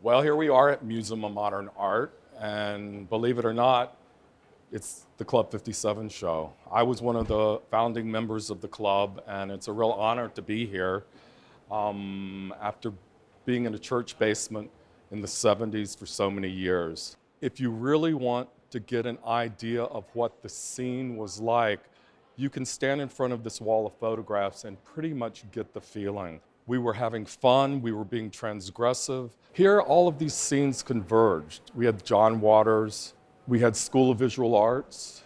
Well, here we are at Museum of Modern Art, and believe it or not, it's the Club 57 show. I was one of the founding members of the club, and it's a real honor to be here after being in a church basement in the 70s for so many years. If you really want to get an idea of what the scene was like, you can stand in front of this wall of photographs and pretty much get the feeling. We were having fun, we were being transgressive. Here, all of these scenes converged. We had John Waters, we had School of Visual Arts.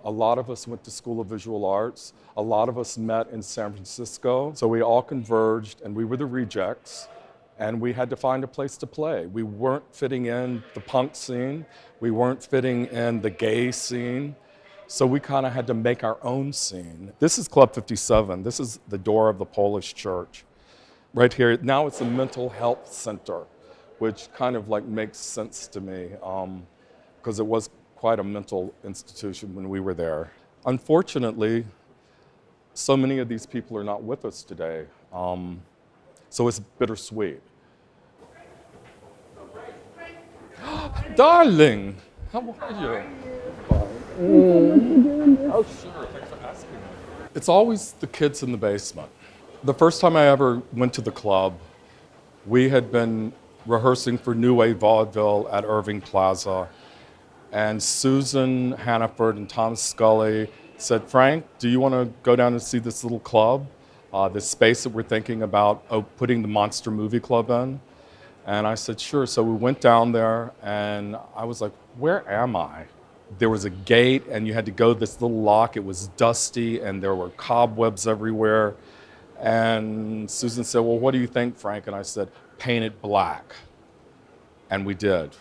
A lot of us went to School of Visual Arts. A lot of us met in San Francisco. So we all converged, and we were the rejects, and we had to find a place to play. We weren't fitting in the punk scene. We weren't fitting in the gay scene. So we kind of had to make our own scene. This is Club 57. This is the door of the Polish church. Right here, now it's a mental health center, which kind of like makes sense to me because it was quite a mental institution when we were there. Unfortunately, so many of these people are not with us today, so it's bittersweet. Darling, how are you? Oh, sure, thanks for asking me. It's always the kids in the basement. The first time I ever went to the club, we had been rehearsing for New Wave Vaudeville at Irving Plaza, and Susan Hannaford and Tom Scully said, Frank, do you want to go down and see this little club, this space that we're thinking about putting the Monster Movie Club in? And I said, sure. So we went down there, and I was like, where am I? There was a gate, and you had to go this little lock. It was dusty, and there were cobwebs everywhere. And Susan said, well, what do you think, Frank? And I said, paint it black. And we did.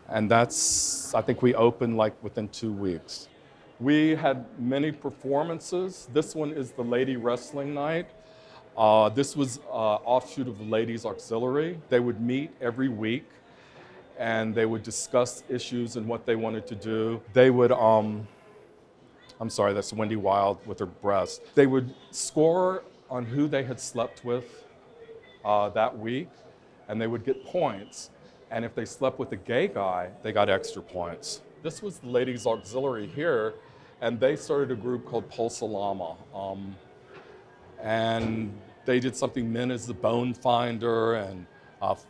And that's, I think we opened like within 2 weeks. We had many performances. This one is the Lady Wrestling Night. This was an offshoot of the Ladies Auxiliary. They would meet every week, and they would discuss issues and what they wanted to do. They would, I'm sorry, that's Wendy Wild with her breast. They would score on who they had slept with that week, and they would get points. And if they slept with a gay guy, they got extra points. This was the Ladies Auxiliary here, and they started a group called Pulsalama. And they did something, Men is the Bone Finder, and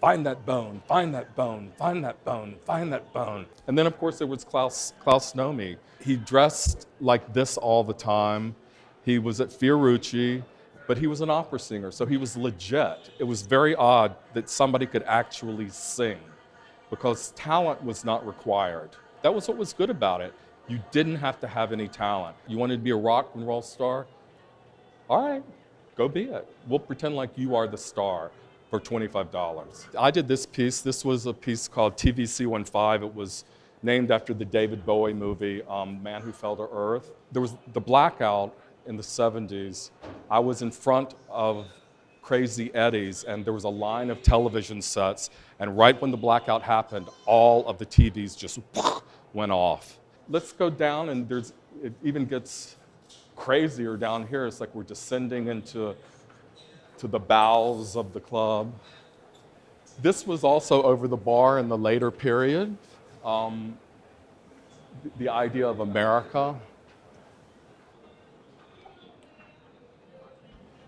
find that bone, find that bone, find that bone, find that bone. And then, of course, there was Klaus Nomi. He dressed like this all the time. He was at Fiorucci, but he was an opera singer, so he was legit. It was very odd that somebody could actually sing because talent was not required. That was what was good about it. You didn't have to have any talent. You wanted to be a rock and roll star? All right, go be it. We'll pretend like you are the star for $25. I did this piece. This was a piece called TVC-15. It was named after the David Bowie movie, Man Who Fell to Earth. There was the blackout in the 70s. I was in front of Crazy Eddie's, and there was a line of television sets, and right when the blackout happened, all of the TVs just went off. Let's go down, and it even gets crazier down here. It's like we're descending into the bowels of the club. This was also over the bar in the later period. The idea of America.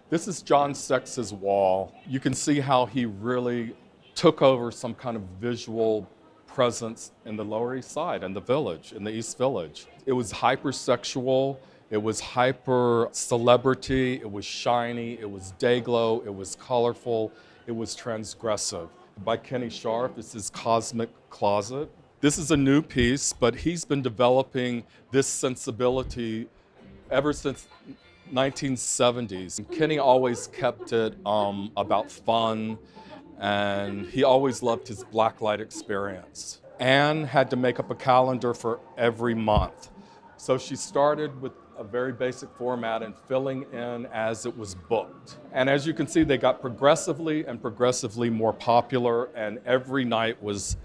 This is John Sex's wall. You can see how he really took over some kind of visual presence in the Lower East Side and the Village, in the East Village. It was hypersexual, it was hyper celebrity, it was shiny, it was day-glow, it was colorful, it was transgressive. By Kenny Sharp, this is Cosmic Closet. This is a new piece, but he's been developing this sensibility ever since 1970s. Kenny always kept it about fun, and he always loved his blacklight experience. Anne had to make up a calendar for every month. So she started with a very basic format and filling in as it was booked. And as you can see, they got progressively more popular, and every night was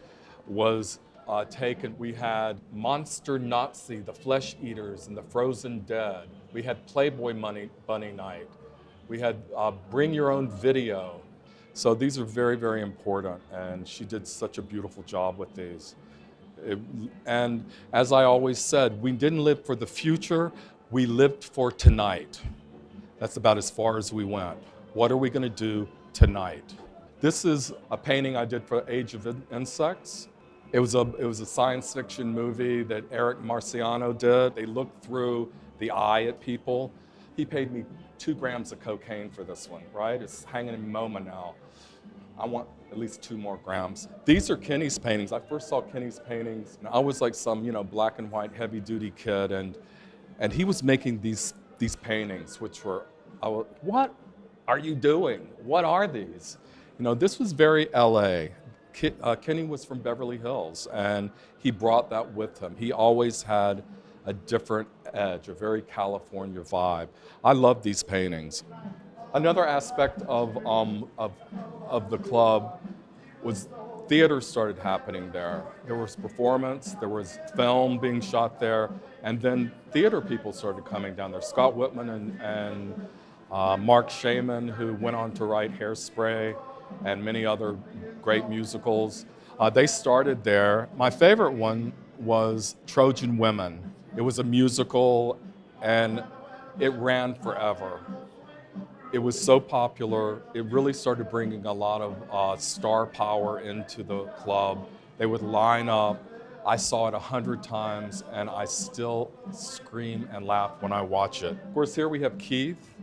taken. We had Monster Nazi, the Flesh Eaters, and the Frozen Dead. We had Playboy Bunny Night. We had Bring Your Own Video. So these are very, very important, and she did such a beautiful job with these. And as I always said, we didn't live for the future, we lived for tonight. That's about as far as we went. What are we going to do tonight? This is a painting I did for Age of Insects. It was a science fiction movie that Eric Marciano did. They looked through the eye at people. He paid me 2 grams of cocaine for this one, right? It's hanging in MoMA now. I want at least 2 more grams. These are Kenny's paintings. I first saw Kenny's paintings, and I was like some, black and white heavy duty kid, and he was making these paintings, which were, what are you doing? What are these? This was very LA. Kenny was from Beverly Hills, and he brought that with him. He always had a different edge, a very California vibe. I love these paintings. Another aspect of the club was theater started happening there. There was performance, there was film being shot there, and then theater people started coming down there. Scott Whitman and Mark Shaman, who went on to write Hairspray and many other great musicals. They started there. My favorite one was Trojan Women. It was a musical, and it ran forever. It was so popular, it really started bringing a lot of star power into the club. They would line up. I saw it 100 times, and I still scream and laugh when I watch it. Of course, here we have Keith,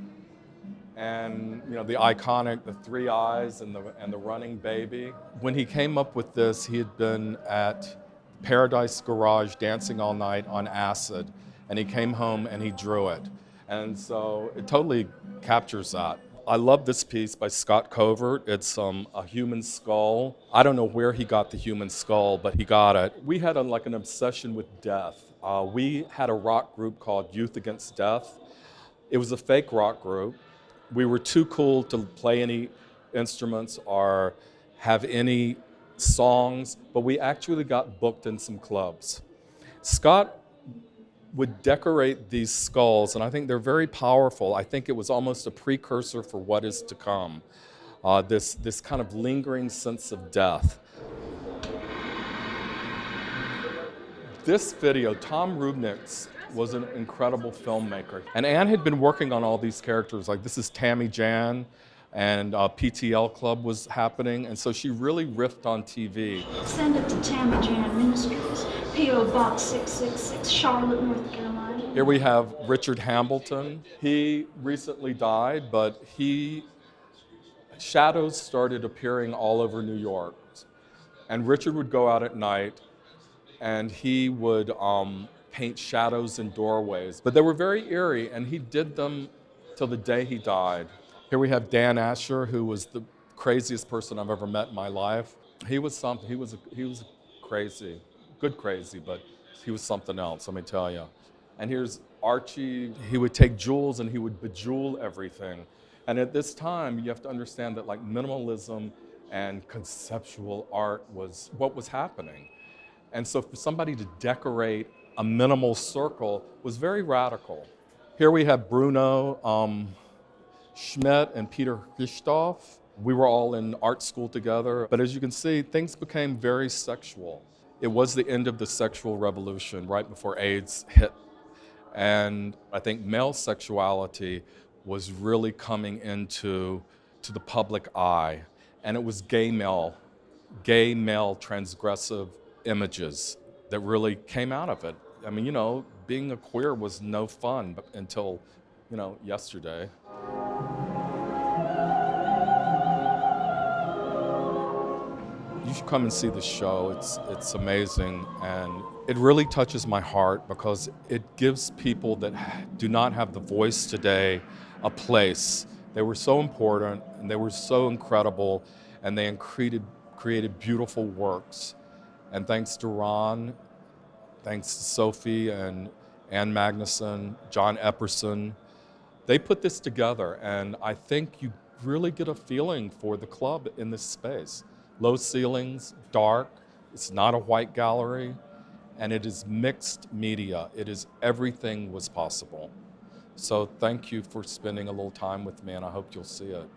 and the iconic, the 3 eyes and the running baby. When he came up with this, he had been at Paradise Garage dancing all night on acid, and he came home and he drew it. And so it totally captures that. I love this piece by Scott Covert. It's a human skull. I don't know where he got the human skull, but he got it. We had an obsession with death. We had a rock group called Youth Against Death. It was a fake rock group. We were too cool to play any instruments or have any songs, but we actually got booked in some clubs. Scott would decorate these skulls, and I think they're very powerful. I think it was almost a precursor for what is to come, this kind of lingering sense of death. This video, Tom Rubnick was an incredible filmmaker, and Ann had been working on all these characters, like this is Tammy Jan, and PTL Club was happening, and so she really riffed on TV. Send it to Tammy Jan Ministries, P.O. Box 666, Charlotte, North Carolina. Here we have Richard Hambleton. He recently died, but shadows started appearing all over New York. And Richard would go out at night, and he would paint shadows in doorways. But they were very eerie, and he did them till the day he died. Here we have Dan Asher, who was the craziest person I've ever met in my life. He was something. He was crazy, good crazy, but he was something else, let me tell you. And here's Archie. He would take jewels and he would bejewel everything. And at this time, you have to understand that minimalism and conceptual art was what was happening. And so for somebody to decorate a minimal circle was very radical. Here we have Bruno Schmidt and Peter Christoph. We were all in art school together, but as you can see, things became very sexual. It was the end of the sexual revolution right before AIDS hit. And I think male sexuality was really coming into the public eye. And it was gay male transgressive images that really came out of it. I mean, being a queer was no fun until, yesterday. You should come and see the show. It's amazing, and it really touches my heart because it gives people that do not have the voice today a place. They were so important, and they were so incredible, and they created beautiful works. And thanks to Ron, thanks to Sophie and Ann Magnuson, John Epperson, they put this together, and I think you really get a feeling for the club in this space. Low ceilings, dark, it's not a white gallery, and it is mixed media. It is everything was possible. So thank you for spending a little time with me, and I hope you'll see it.